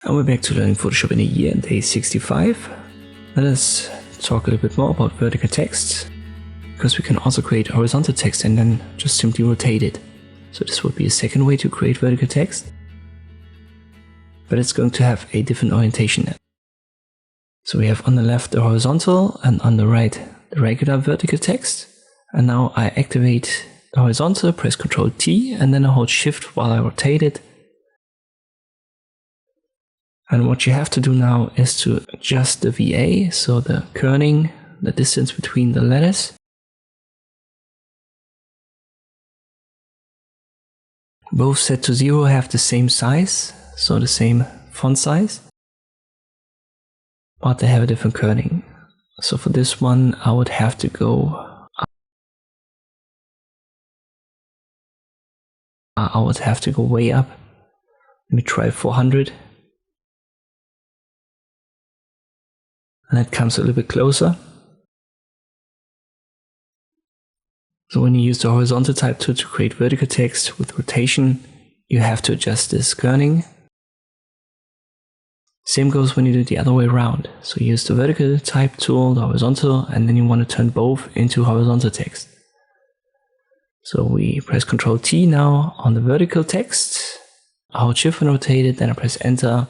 And we're back to learning Photoshop in a year and day 65. Let us talk a little bit more about vertical text, because we can also create horizontal text and then just simply rotate it. So this would be a second way to create vertical text, but it's going to have a different orientation. So we have on the left the horizontal and on the right the regular vertical text. And now I activate the horizontal, press Ctrl T, and then I hold Shift while I rotate it. And what you have to do now is to adjust the VA, so the kerning, the distance between the letters. Both set to 0 have the same size, so the same font size, but they have a different kerning. So for this one I would have to go way up. Let me try 400. And that comes a little bit closer. So when you use the horizontal type tool to create vertical text with rotation, you have to adjust this kerning. Same goes when you do it the other way around. So you use the vertical type tool, the horizontal, and then you want to turn both into horizontal text. So we press Ctrl T now on the vertical text. I hold Shift and rotate it, then I press Enter.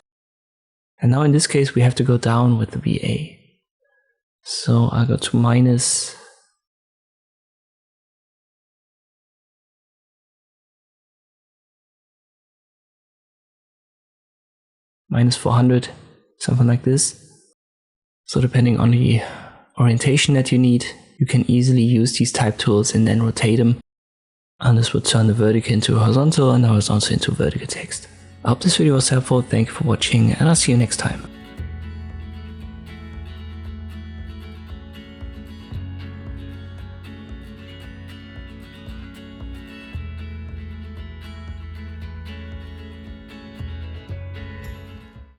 And now in this case we have to go down with the VA. So I go to minus -400, something like this. So depending on the orientation that you need, you can easily use these type tools and then rotate them. And this will turn the vertical into horizontal and the horizontal into vertical text. I hope this video was helpful. Thank you for watching, and I'll see you next time.